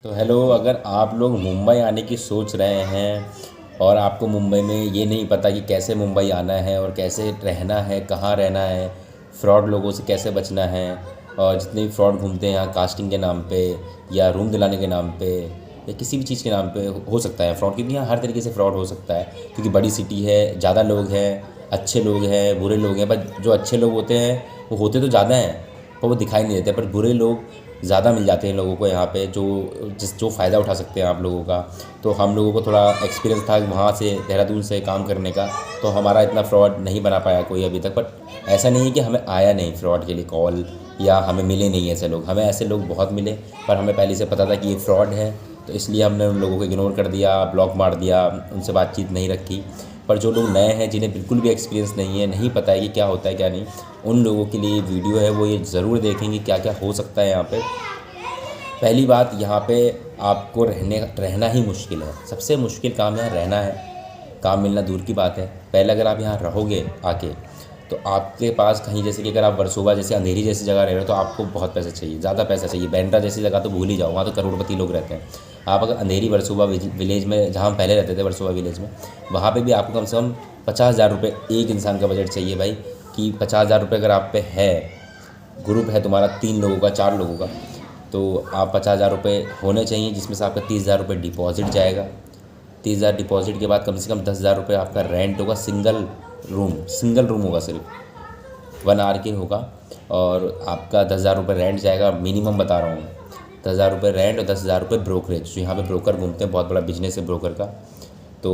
तो हेलो, अगर आप लोग मुंबई आने की सोच रहे हैं और आपको मुंबई में ये नहीं पता कि कैसे मुंबई आना है और कैसे रहना है, कहाँ रहना है, फ्रॉड लोगों से कैसे बचना है, और जितने भी फ्रॉड घूमते हैं यहाँ कास्टिंग के नाम पे या रूम दिलाने के नाम पे या किसी भी चीज़ के नाम पे हो सकता है फ्रॉड, क्योंकि यहाँ हर तरीके से फ्रॉड हो सकता है। क्योंकि बड़ी सिटी है, ज़्यादा लोग हैं, अच्छे लोग हैं, बुरे लोग हैं। पर जो अच्छे लोग होते हैं वो होते तो ज़्यादा हैं, पर वो दिखाई नहीं देते। पर बुरे लोग ज़्यादा मिल जाते हैं लोगों को यहाँ पे, जो फ़ायदा उठा सकते हैं आप लोगों का। तो हम लोगों को थोड़ा एक्सपीरियंस था वहाँ से, देहरादून से काम करने का, तो हमारा इतना फ्रॉड नहीं बना पाया कोई अभी तक। बट ऐसा नहीं है कि हमें आया नहीं फ्रॉड के लिए कॉल, या हमें मिले नहीं ऐसे लोग। हमें ऐसे लोग बहुत मिले, पर हमें पहले से पता था कि ये फ्रॉड है, तो इसलिए हमने उन लोगों को इग्नोर कर दिया, ब्लॉक मार दिया, उनसे बातचीत नहीं रखी। पर जो लोग नए हैं, जिन्हें बिल्कुल भी एक्सपीरियंस नहीं है, नहीं पता है कि क्या होता है क्या नहीं, उन लोगों के लिए वीडियो है, वो ये ज़रूर देखेंगे क्या क्या हो सकता है यहाँ पे। पहली बात, यहाँ पे आपको रहना ही मुश्किल है। सबसे मुश्किल काम यहाँ रहना है, काम मिलना दूर की बात है। पहले अगर आप यहाँ रहोगे आके, तो आपके पास कहीं, जैसे कि अगर आप वर्सोवा जैसे अंधेरी जैसी जगह रह रहे हो, तो आपको बहुत पैसा चाहिए, ज़्यादा पैसा चाहिए। बैंड्रा जैसी जगह तो भूल ही जाओ, वहाँ तो करोड़पति लोग रहते हैं। आप अगर अंधेरी वर्सोवा विलेज में, जहाँ हम पहले रहते थे वर्सोवा विलेज में, वहाँ पे भी आपको कम से कम 50,000 रुपये एक इंसान का बजट चाहिए भाई। कि 50,000 रुपये अगर आप पे है, ग्रुप है तुम्हारा 3 लोगों का, 4 लोगों का, तो आप 50,000 रुपये होने चाहिए, जिसमें से आपका 30,000 रुपये डिपॉज़िट जाएगा। 30,000 डिपॉज़िट के बाद कम से कम 10,000 रुपये आपका रेंट होगा। सिंगल रूम होगा, सिर्फ 1 आवर के होगा, और आपका 10,000 रुपये रेंट जाएगा, मिनिमम बता रहा हूँ मैं। 10,000 रुपये रेंट और 10,000 रुपये ब्रोकरेज, जो यहाँ पे ब्रोकर घूमते हैं, बहुत बड़ा बिजनेस है ब्रोकर का। तो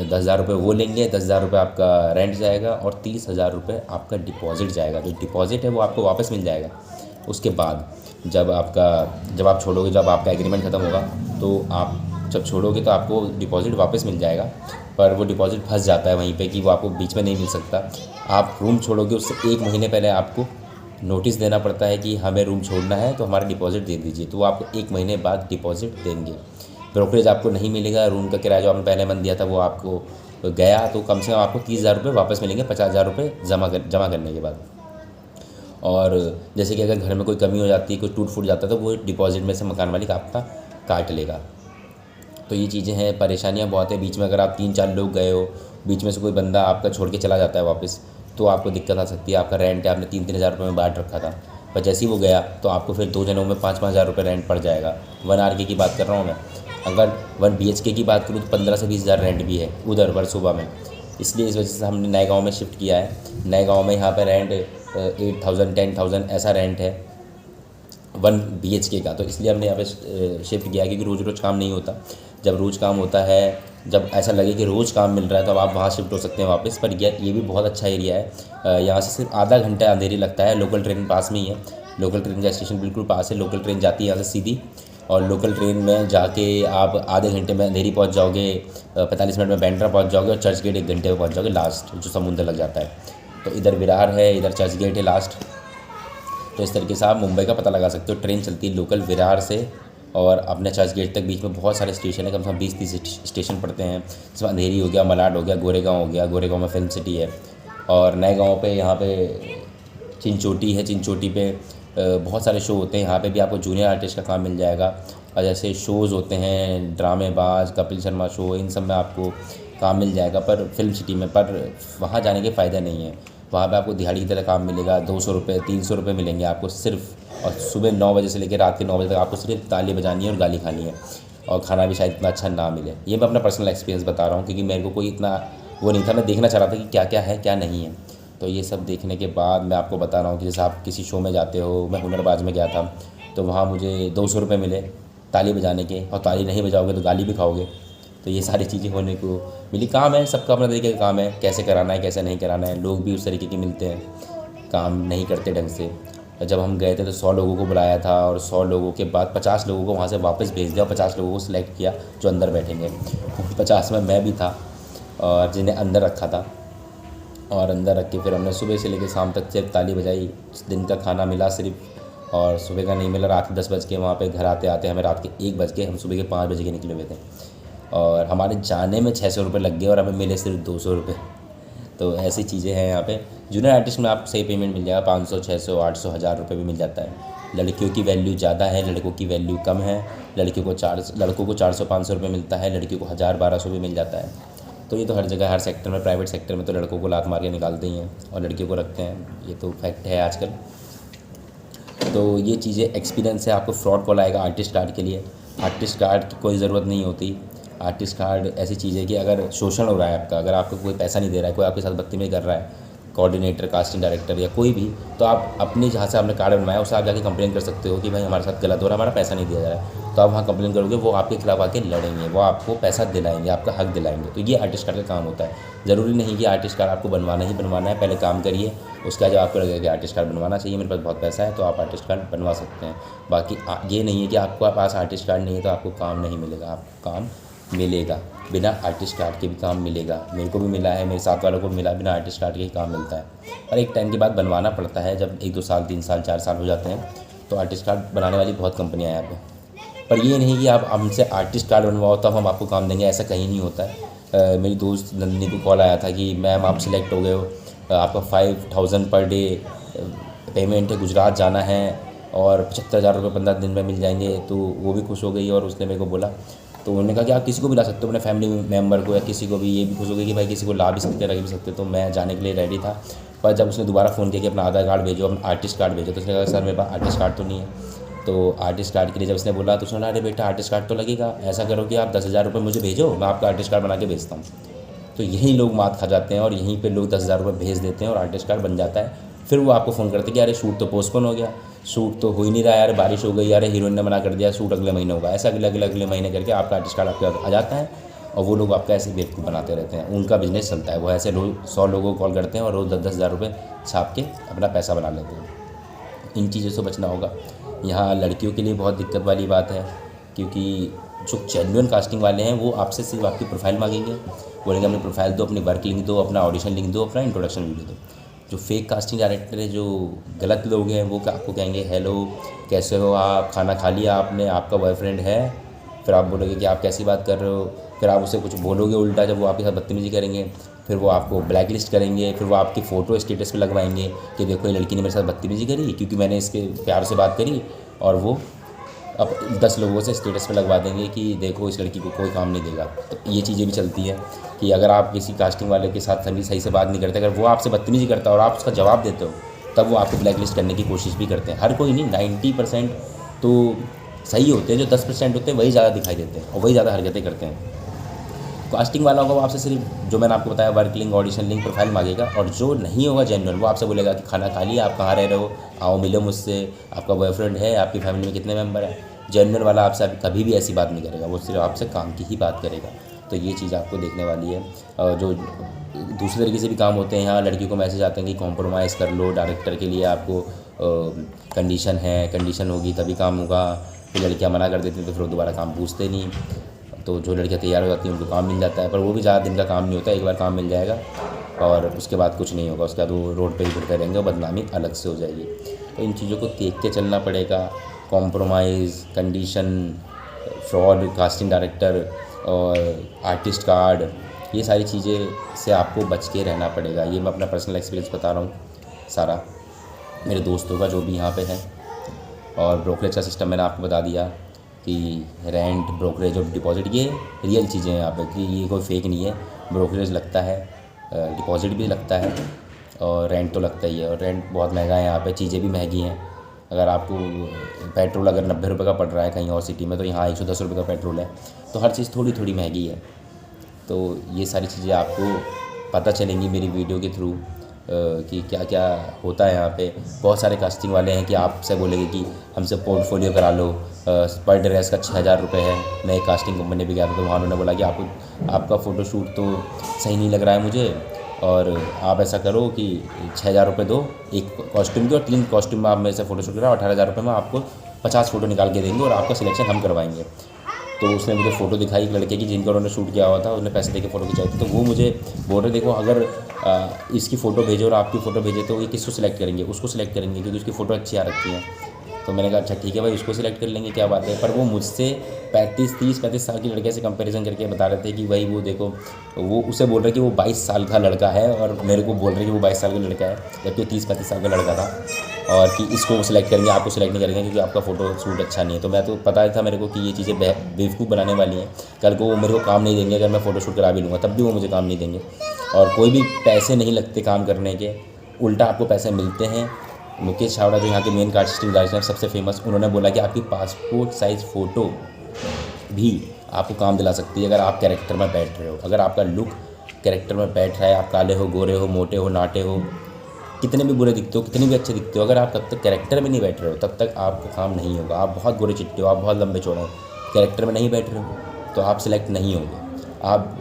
10,000 रुपये वो लेंगे, 10,000 रुपये आपका रेंट जाएगा, और 30,000 रुपये आपका डिपॉज़िट जाएगा। जो डिपॉज़िट है वो आपको वापस मिल जाएगा। उसके बाद जब आप छोड़ोगे, जब आपका एग्रीमेंट ख़त्म होगा, तो आप जब छोड़ोगे तो आपको डिपॉज़िट वापस मिल जाएगा। पर वो डिपॉज़िट फंस जाता है वहीं पे, कि वो आपको बीच में नहीं मिल सकता। आप रूम छोड़ोगे उससे 1 महीने पहले आपको नोटिस देना पड़ता है कि हमें रूम छोड़ना है, तो हमारा डिपॉज़िट दे दीजिए, तो वो आपको 1 महीने बाद डिपॉज़िट देंगे। ब्रोकरेज आपको नहीं मिलेगा, रूम का किराया जो आपने पहले मन दिया था वो आपको गया, तो कम से कम आपको 30,000 रुपये वापस मिलेंगे 50,000 रुपये जमा करने के बाद। और जैसे कि अगर घर में कोई कमी हो जाती है, कोई टूट फूट जाता है, तो वो डिपॉज़िट में से मकान मालिक आपका काट लेगा। तो ये चीज़ें हैं, परेशानियाँ बहुत है। बीच में अगर आप 3-4 लोग गए हो, बीच में से कोई बंदा आपका छोड़ के चला जाता है वापस, तो आपको दिक्कत आ सकती है। आपका रेंट है, आपने 3-3 हज़ार रुपये में बांट रखा था, पर जैसे ही वो गया तो आपको फिर 2 जनों में 5-5 हज़ार रुपये रेंट पड़ जाएगा। 1 आर के की बात कर रहा हूँ मैं। अगर 1 BHK की बात करूँ तो 15 से 20 हज़ार रेंट भी है उधर वर्सोवा में। इसलिए इस वजह से हमने नए गाँव में शिफ्ट किया है। नए गाँव में यहाँ पर रेंट 8,000 10,000 ऐसा रेंट है 1 BHK का। तो इसलिए हमने यहाँ पे शिफ्ट किया है, क्योंकि रोज़ रोज़ काम नहीं होता। जब रोज़ काम होता है, जब ऐसा लगे कि रोज़ काम मिल रहा है, तो अब आप वहाँ शिफ्ट हो सकते हैं वापस। पर ये भी बहुत अच्छा एरिया है। यहाँ से सिर्फ आधा घंटा अंधेरी लगता है। लोकल ट्रेन पास में ही है, लोकल ट्रेन का स्टेशन बिल्कुल पास है। लोकल ट्रेन जाती है यहाँ से सीधी, और लोकल ट्रेन में जाके आप आधे घंटे में अंधेरी पहुँच जाओगे, 45 मिनट में बैंड्रा पहुँच जाओगे, और चर्च गेट 1 घंटे में पहुँच जाओगे लास्ट, जो समुंदर लग जाता है। तो इधर विरार है, इधर चर्च गेट है लास्ट। तो इस तरीके से आप मुंबई का पता लगा सकते हो। ट्रेन चलती है लोकल विरार से, और अपने चर्च गेट तक बीच में बहुत सारे स्टेशन है, कम से कम 20-30 स्टेशन पड़ते हैं। जिसमें अंधेरी हो गया, मलाड हो गया, गोरेगांव हो गया। गोरेगांव में फिल्म सिटी है। और नए गांव पे यहाँ पे चिंचोटी है। चिंचोटी पे बहुत सारे शो होते हैं। यहाँ पे भी आपको जूनियर आर्टिस्ट का काम मिल जाएगा। और जैसे शोज़ होते हैं, ड्रामेबाज, कपिल शर्मा शो, इन सब में आपको काम मिल जाएगा। पर फिल्म सिटी में, पर वहाँ जाने के फ़ायदा नहीं है। वहाँ पे आपको दिहाड़ी की तरह काम मिलेगा। 200 रुपये 300 रुपये मिलेंगे आपको सिर्फ। और सुबह 9 बजे से लेकर रात के 9 बजे तक आपको सिर्फ ताली बजानी है और गाली खानी है, और खाना भी शायद इतना अच्छा ना मिले। ये मैं अपना पर्सनल एक्सपीरियंस बता रहा हूँ, क्योंकि मेरे को कोई इतना वो नहीं था। मैं देखना चाह रहा था कि क्या क्या है क्या नहीं है। तो ये सब देखने के बाद मैं आपको बता रहा हूँ कि जैसे आप किसी शो में जाते हो, मैं हुनरबाज में गया था, तो वहाँ मुझे 200 रुपये मिले ताली बजाने के, और ताली नहीं बजाओगे तो गाली भी खाओगे। तो ये सारी चीज़ें होने को मिली। काम है, सबका अपना तरीके का काम है, कैसे कराना है कैसे नहीं कराना है। लोग भी उस तरीके के मिलते हैं, काम नहीं करते ढंग से। जब हम गए थे तो 100 लोगों को बुलाया था, और 100 लोगों के बाद 50 लोगों को वहाँ से वापस भेज दिया, और 50 लोगों को सिलेक्ट किया जो अंदर बैठेंगे। 50 में मैं भी था, और जिन्हें अंदर रखा था। और अंदर रख के फिर हमने सुबह से लेकर शाम तक सिर्फ ताली बजाई। दिन का खाना मिला सिर्फ, और सुबह का नहीं मिला। रात के 10 बज के वहाँ पे घर आते आते हमें रात के 1 बज गए। हम सुबह के 5 बजे के निकले हुए थे, और हमारे जाने में 600 रुपये लग गए, और हमें मिले सिर्फ 200 रुपये। तो ऐसी चीज़ें हैं यहाँ पे। जूनियर आर्टिस्ट में आपको सही पेमेंट मिल जाएगा, 500 600 800 हज़ार रुपये भी मिल जाता है। लड़कियों की वैल्यू ज़्यादा है, लड़कों की वैल्यू कम है। लड़कों को 400-500 रुपये मिलता है, लड़कियों को 1000-1200 भी मिल जाता है। तो ये तो हर जगह, हर सेक्टर में, प्राइवेट सेक्टर में तो लड़कों को लात मार के निकालते ही हैं और लड़कियों को रखते हैं, ये तो फैक्ट है आजकल। तो ये चीज़ें एक्सपीरियंस है। आपको फ्रॉड कॉल आएगा आर्टिस्ट कार्ड के लिए। आर्टिस्ट कार्ड की कोई ज़रूरत नहीं होती। आर्टिस्ट कार्ड ऐसी चीज़ है कि अगर शोषण हो रहा है आपका, अगर आपको कोई पैसा नहीं दे रहा है, कोई आपके साथ बदतमीज़ी कर रहा है, कोऑर्डिनेटर, कास्टिंग डायरेक्टर या कोई भी, तो आप अपनी जहाँ से आपने कार्ड बनवाया उससे आप जाके कंप्लेन कर सकते हो कि भाई हमारे साथ गलत हो रहा है, हमारा पैसा नहीं दिया जा रहा है। तो आप वहाँ कंप्लेन करोगे, वो आपके खिलाफ आके लड़ेंगे, वो आपको पैसा दिलाएंगे, आपका हक दिलाएंगे। तो ये आर्टिस्ट कार्ड का काम होता है। ज़रूरी नहीं कि आर्टिस्ट कार्ड आपको बनवाना ही बनवाना है, पहले काम करिए, उसके बाद जब आपको लगेगा कि आर्टिस्ट कार्ड बनवाना चाहिए, मेरे पास बहुत पैसा है, तो आप आर्टिस्ट कार्ड बनवा सकते हैं। बाकी ये नहीं है कि आपको पास आर्टिस्ट कार्ड नहीं है तो आपको काम नहीं मिलेगा, आपको काम मिलेगा। बिना आर्टिस्ट कार्ड के भी काम मिलेगा। मेरे को भी मिला है, मेरे साथ वालों को भी मिला, बिना आर्टिस्ट कार्ड के ही काम मिलता है। और एक टाइम के बाद बनवाना पड़ता है, जब 1-2 साल, 3 साल, 4 साल हो जाते हैं तो आर्टिस्ट कार्ड बनाने वाली बहुत कंपनियाँ हैं यहाँ पे। पर ये नहीं कि आप हमसे आर्टिस्ट कार्ड बनवाओ तब हम आपको काम देंगे, ऐसा कहीं नहीं होता है। मेरी दोस्त नंदिनी को कॉल आया था कि मैम आप सिलेक्ट हो गए हो, आपका 5000 पर डे पेमेंट है, गुजरात जाना है और 75,000 रुपये 15 दिन में मिल जाएंगे। तो वो भी खुश हो गई और उसने मेरे को बोला, तो उन्होंने कहा कि आप किसी को भी ला सकते हो, अपने फैमिली मेम्बर को या किसी को भी। ये भी खुश हो गई कि भाई किसी को ला भी सकते, रख भी सकते। तो मैं जाने के लिए रेडी था, पर जब उसने दोबारा फ़ोन किया कि अपना आधार कार्ड भेजो, अपना आर्टिस्ट कार्ड भेजो, तो उसने कहा सर मेरे पास आर्टिस्ट कार्ड तो नहीं है। तो आर्टिस्ट कार्ड के लिए जब उसने बोला तो उसने कहा अरे बेटा आर्टिस्ट कार्ड तो लगेगा, ऐसा करो कि आप 10,000 रुपये मुझे भेजो, मैं आपका आर्टिस्ट कार्ड बना के भेजता हूँ। तो यही लोग मात खा जाते हैं और यहीं पे लोग 10,000 रुपये भेज देते हैं और आर्टिस्ट कार्ड बन जाता है। फिर वो आपको फ़ोन करते हैं कि अरे शूट तो पोस्टपोन हो गया, शूट तो हो ही नहीं रहा यार, बारिश हो गई यार, हीरोइन ने मना कर दिया, शूट अगले महीने होगा। ऐसा अगले महीने करके आपका आर्टिस्ट कार्ड आपके पास आ जाता है और वो लोग आपका ऐसे बेवकूफ़ बनाते रहते हैं। उनका बिजनेस चलता है, वो ऐसे रोज़ 100 लोगों को कॉल करते हैं और रोज़ 10-10 हज़ार रुपये छाप के अपना पैसा बना लेते हैं। इन चीज़ों से बचना होगा। यहाँ लड़कियों के लिए बहुत दिक्कत वाली बात है, क्योंकि जो जेन्युइन कास्टिंग वाले हैं वो आपसे सिर्फ आपकी प्रोफाइल मांगेंगे, बोलेंगे अपनी प्रोफाइल दो, अपनी वर्क लिंक दो, अपना ऑडिशन लिंक दो, अपना इंट्रोडक्शन वीडियो दो। जो फेक कास्टिंग डायरेक्टर है, जो गलत लोग हैं, वो आपको कहेंगे हेलो कैसे हो आप, खाना खा लिया आपने, आपका बॉयफ्रेंड है। फिर आप बोलोगे कि आप कैसी बात कर रहे हो, फिर आप उससे कुछ बोलोगे उल्टा, जब वो आपके साथ बदतमीजी करेंगे, फिर वो आपको ब्लैक लिस्ट करेंगे, फिर वो आपकी फ़ोटो स्टेटस पे लगवाएंगे कि देखो ये लड़की ने मेरे साथ बदतमीजी करी क्योंकि मैंने इसके प्यार से बात करी, और वो अब 10 लोगों से स्टेटस पे लगवा देंगे कि देखो इस लड़की को कोई काम नहीं देगा। तो ये चीज़ें भी चलती हैं कि अगर आप किसी कास्टिंग वाले के साथ सही से बात नहीं करते, अगर वो आपसे बदतमीजी करता है और आप उसका जवाब देते हो, तब वो आपको ब्लैक लिस्ट करने की कोशिश भी करते हैं। हर कोई नहीं, 90% तो सही होते हैं, जो 10% होते हैं वही ज़्यादा दिखाई देते हैं और वही ज़्यादा हरकतें करते हैं। कास्टिंग वाला होगा वो आपसे सिर्फ जो मैंने आपको बताया work link, audition link, profile मांगेगा, और जो नहीं होगा जेन्युइन वो आपसे बोलेगा कि खाना खा लिया, आप कहाँ रह रहे हो, आओ मिलो मुझसे, आपका बॉयफ्रेंड है, आपकी फैमिली में कितने मेंबर हैं। जेन्युइन वाला आपसे कभी भी ऐसी बात नहीं करेगा, वो सिर्फ आपसे काम की ही बात करेगा। तो ये चीज़ आपको देखने वाली है। जो दूसरे तरीके से भी काम होते हैं, यहाँ लड़कियों को मैसेज आते हैं कि कॉम्प्रोमाइज़ कर लो, डायरेक्टर के लिए आपको कंडीशन है, कंडीशन होगी तभी काम होगा। फिर लड़कियाँ मना कर देती हैं तो फिर दोबारा काम पूछते नहीं। तो जो लड़कियाँ तैयार हो जाती हैं उनको काम मिल जाता है, पर वो भी ज़्यादा दिन का काम नहीं होता, एक बार काम मिल जाएगा और उसके बाद कुछ नहीं होगा, उसके बाद वो रोड पे ही घूमते रहेंगे और बदनामी अलग से हो जाएगी। तो इन चीज़ों को देख के चलना पड़ेगा। Compromise, condition, fraud, casting director और आर्टिस्ट कार्ड, ये सारी चीज़ें से आपको बच के रहना पड़ेगा। ये मैं अपना पर्सनल एक्सपीरियंस बता रहा हूँ सारा, मेरे दोस्तों का जो भी यहाँ पे है। और ब्रोकरेज का सिस्टम मैंने आपको बता दिया कि रेंट, ब्रोकरेज और डिपॉज़िट ये रियल चीज़ें हैं यहाँ पे, कि ये कोई फेक नहीं है। ब्रोकरेज लगता है, डिपॉज़िट भी लगता है और रेंट तो लगता ही है। और रेंट बहुत महंगा है यहाँ पे, चीज़ें भी महंगी हैं। अगर आपको पेट्रोल अगर 90 रुपये का पड़ रहा है कहीं और सिटी में, तो यहाँ 110 रुपये का पेट्रोल है। तो हर चीज़ थोड़ी थोड़ी महंगी है। तो ये सारी चीज़ें आपको पता चलेंगी मेरी वीडियो के थ्रू कि क्या क्या होता है यहाँ पे। बहुत सारे कास्टिंग वाले हैं कि आपसे बोलेंगे कि हमसे पोर्टफोलियो करा लो, पर ड्रेस का 6,000 रुपये है। मैं एक कास्टिंग कंपनी भी गया था तो वहाँ उन्होंने बोला कि आपका फ़ोटोशूट तो सही नहीं लग रहा है मुझे, और आप ऐसा करो कि 6,000 रुपये दो एक कॉस्ट्यूम के, और 3 कॉस्ट्यूम में आप मेरे से फ़ोटोशूट कराओ, 18,000 रुपये में आपको 50 फ़ोटो निकाल के देंगे और आपका सिलेक्शन हम करवाएंगे। तो उसने मुझे फ़ोटो दिखाई एक लड़के की जिनका उन्होंने शूट किया हुआ था, उसने पैसे देके फ़ोटो खिंचाई थी। तो वो मुझे बोल रहे देखो अगर इसकी फ़ोटो भेजो और आपकी फ़ोटो भेजे तो ये किसको सिलेक्ट करेंगे, उसको सिलेक्ट करेंगे क्योंकि उसकी फ़ोटो अच्छी आ रखी है। तो मैंने कहा अच्छा ठीक है भाई, उसको सिलेक्ट कर लेंगे, क्या बात है। पर वो मुझसे 35 साल की लड़के से कंपैरिजन करके बता रहे थे कि भाई वो देखो, वो उसे बोल रहे कि वो 22 साल का लड़का है और मेरे को बोल रहे कि वो 22 साल का लड़का है, जबकि 30-35 साल का लड़का था। और कि इसको सिलेक्ट करेंगे, आपको सिलेक्ट नहीं करेंगे क्योंकि आपका फ़ोटो शूट अच्छा नहीं है। तो मैं तो पता था मेरे को कि ये चीज़ें बेवकूफ़ बनाने वाली हैं। कल को वो मेरे को काम नहीं देंगे, अगर मैं फ़ोटो शूट करा भी लूँगा तब भी वो मुझे काम नहीं देंगे। और कोई भी पैसे नहीं लगते काम करने के, उल्टा आपको पैसे मिलते हैं। मुकेश छावड़ा जो यहाँ के मेन कास्टिंग डायरेक्टर हैं, सबसे फेमस, उन्होंने बोला कि आपकी पासपोर्ट साइज़ फ़ोटो भी आपको काम दिला सकती है अगर आप कैरेक्टर में बैठ रहे हो। अगर आपका लुक कैरेक्टर में बैठ रहा है, आप काले हो, गोरे हो, मोटे हो, नाटे हो, कितने भी बुरे दिखते हो, कितने भी अच्छे दिखते हो, अगर आप तब तक कैरेक्टर में नहीं बैठ रहे हो तब तक आपका काम नहीं होगा। आप बहुत गोरे चिट्टे हो, आप बहुत लंबे चौड़े हो, कैरेक्टर में नहीं बैठ रहे हो तो आप सिलेक्ट नहीं होंगे। आप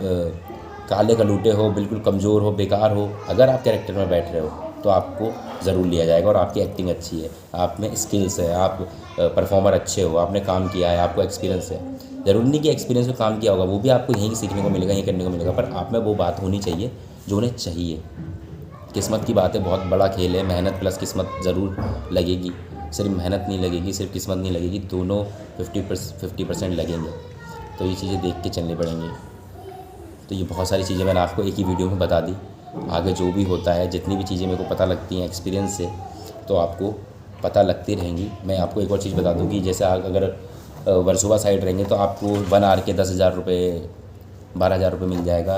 काले कलूटे हो, बिल्कुल कमज़ोर हो, बेकार हो, अगर आप कैरेक्टर में बैठ रहे हो तो आपको ज़रूर लिया जाएगा। और आपकी एक्टिंग अच्छी है, आप में स्किल्स है, आप परफॉर्मर अच्छे हो, आपने काम किया है, आपको एक्सपीरियंस है। ज़रूरी नहीं कि एक्सपीरियंस में काम किया होगा, वो भी आपको यहीं सीखने को मिलेगा, यहीं करने को मिलेगा, पर आप में वो बात होनी चाहिए जो उन्हें चाहिए। किस्मत की बात है, बहुत बड़ा खेल है, मेहनत प्लस किस्मत ज़रूर लगेगी। सिर्फ मेहनत नहीं लगेगी, सिर्फ किस्मत नहीं लगेगी, दोनों 50% लगेंगे। तो ये चीज़ें देख के चलनी पड़ेंगी। तो ये बहुत सारी चीज़ें मैंने आपको एक ही वीडियो में बता दी। आगे जो भी होता है, जितनी भी चीज़ें मेरे को पता लगती हैं एक्सपीरियंस से, तो आपको पता लगती रहेंगी। मैं आपको एक और चीज़ बता दूँ कि जैसे अगर वर्सोवा साइड रहेंगे तो आपको 1 आवर के 10,000 रुपये, 12,000 रुपये मिल जाएगा।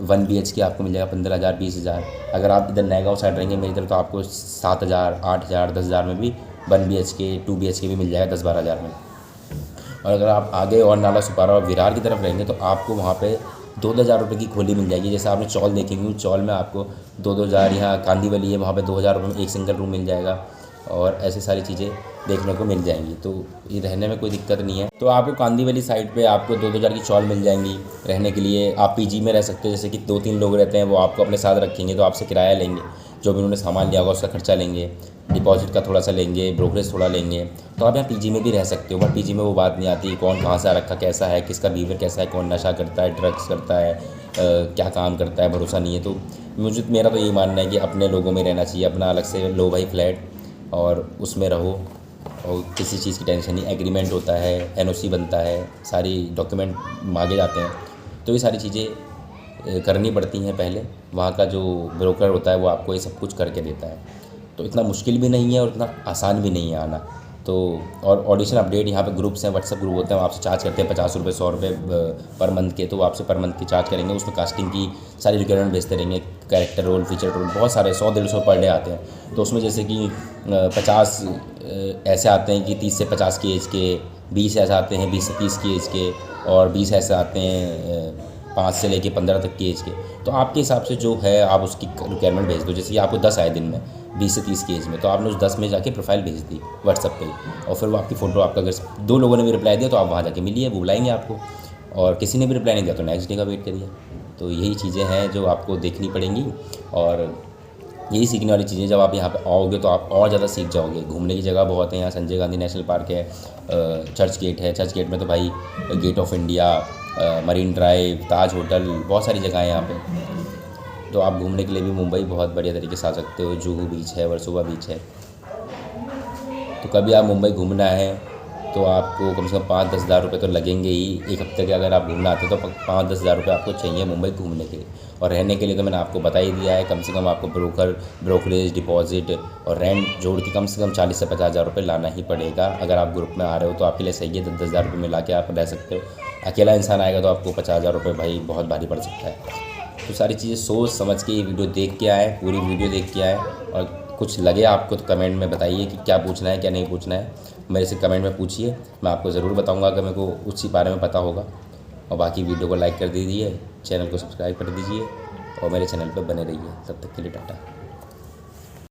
1 BHK आपको मिल जाएगा 15,000, 20,000। अगर आप इधर नएगाँव साइड रहेंगे मेरी तरफ तो आपको 7,000, 8,000, 10,000 में भी 1 BHK, 2 BHK भी मिल जाएगा 10-12,000 में। और अगर आप आगे और नाला सुपारा और विरार की तरफ रहेंगे तो आपको वहाँ पे 2,000 रुपये की खोली मिल जाएगी। जैसे आपने चौल देखी हुई, चौल में आपको 2,000, यहाँ कांदीवली है वहाँ पे 2,000 रुपये में एक सिंगल रूम मिल जाएगा। और ऐसी सारी चीज़ें देखने को मिल जाएंगी, तो ये रहने में कोई दिक्कत नहीं है। तो आपको कांदीवली साइड पे आपको 2,000 की चौल मिल जाएंगी रहने के लिए। आप पीजी में रह सकते हो, जैसे कि 2-3 लोग रहते हैं, वो आपको अपने साथ रखेंगे तो आपसे किराया लेंगे, जो भी उन्होंने सामान लिया होगा उसका खर्चा लेंगे, डिपॉजिट का थोड़ा सा लेंगे, ब्रोकरेज थोड़ा लेंगे। तो आप यहाँ पीजी में भी रह सकते हो, बट पीजी में वो बात नहीं आती कौन कहाँ से आ रखा, कैसा है, किसका बिहेवियर कैसा है, कौन नशा करता है, ड्रग्स करता है, क्या काम करता है, भरोसा नहीं है। तो मेरा तो यही मानना है कि अपने लोगों में रहना चाहिए, अपना अलग से लो भाई फ्लैट और उसमें रहो, और किसी चीज़ की टेंशन नहीं। एग्रीमेंट होता है, NOC बनता है, सारी डॉक्यूमेंट मांगे जाते हैं, तो ये सारी चीज़ें करनी पड़ती हैं पहले। वहाँ का जो ब्रोकर होता है वो आपको ये सब कुछ करके देता है। तो इतना मुश्किल भी नहीं है और इतना आसान भी नहीं है आना। तो और ऑडिशन अपडेट यहाँ पे ग्रुप्स हैं, व्हाट्सएप ग्रुप होते हैं, वो आपसे चार्ज करते हैं 50 रुपये, 100 रुपये पर मंथ के। तो वो आपसे पर मंथ की चार्ज करेंगे, उसमें कास्टिंग की सारी रिक्वायरमेंट भेजते रहेंगे, कैरेक्टर रोल, फीचर रोल, बहुत सारे 100-150 पर डे आते हैं। तो उसमें जैसे कि 50 ऐसे आते हैं कि 30 से 50 की एज के, 20 ऐसे आते हैं 20 से 30 की एज के, और 20 ऐसे आते हैं 5 से लेके 15 तक की एज के। तो आपके हिसाब से जो है आप उसकी रिक्वायरमेंट भेज दो। जैसे कि आपको 10 आए दिन में 20 से 30 की एज में, तो आपने उस 10 में जाके प्रोफाइल भेज दी व्हाट्सएप पे, और फिर वो आपकी फ़ोटो, आपका अगर 2 लोगों ने भी रिप्लाई दिया तो आप वहाँ जाके मिलिए, वो बुलाएंगे आपको। और किसी ने भी रिप्लाई नहीं दिया तो नेक्स्ट डे का वेट करिए। तो यही चीज़ें हैं जो आपको देखनी पड़ेंगी, और यही सीखने वाली चीज़ें। जब आप यहाँ पे आओगे तो आप और ज़्यादा सीख जाओगे। घूमने की जगह बहुत है यहाँ, संजय गांधी नेशनल पार्क है, चर्च गेट है, चर्च गेट में तो भाई gate of India, marine drive, Taj hotel, बहुत सारी जगह है यहाँ पे। तो आप घूमने के लिए भी मुंबई बहुत बढ़िया तरीके से आ सकते हो। जुहू बीच है, वर्सोवा बीच है। तो कभी आप मुंबई घूमना है तो आपको कम से कम 5-10 हज़ार रुपये तो लगेंगे ही। एक हफ्ते के अगर आप घूमना आते तो 5-10 हज़ार रुपये आपको चाहिए मुंबई घूमने के लिए। और रहने के लिए तो मैंने आपको बता ही दिया है, कम से कम आपको ब्रोकरेज, डिपॉजिट और रेंट जोड़ के कम से कम 40 से 50 हज़ार रुपये लाना ही पड़ेगा। अगर आप ग्रुप में आ रहे हो तो आपके लिए सही है, 10-10 हज़ार रुपये मिला के आप रह सकते हो। अकेला इंसान आएगा तो आपको 50 हज़ार रुपये भाई बहुत भारी पड़ सकता है। तो सारी चीज़ें सोच समझ के ये वीडियो देख के आए, पूरी वीडियो देख के आए। और कुछ लगे आपको तो कमेंट में बताइए कि क्या पूछना है क्या नहीं पूछना है। मेरे से कमेंट में पूछिए, मैं आपको ज़रूर बताऊंगा अगर मेरे को उसी बारे में पता होगा। और बाकी वीडियो को लाइक कर दीजिए, चैनल को सब्सक्राइब कर दीजिए और मेरे चैनल पर बने रहिए। तब तक के लिए टाटा।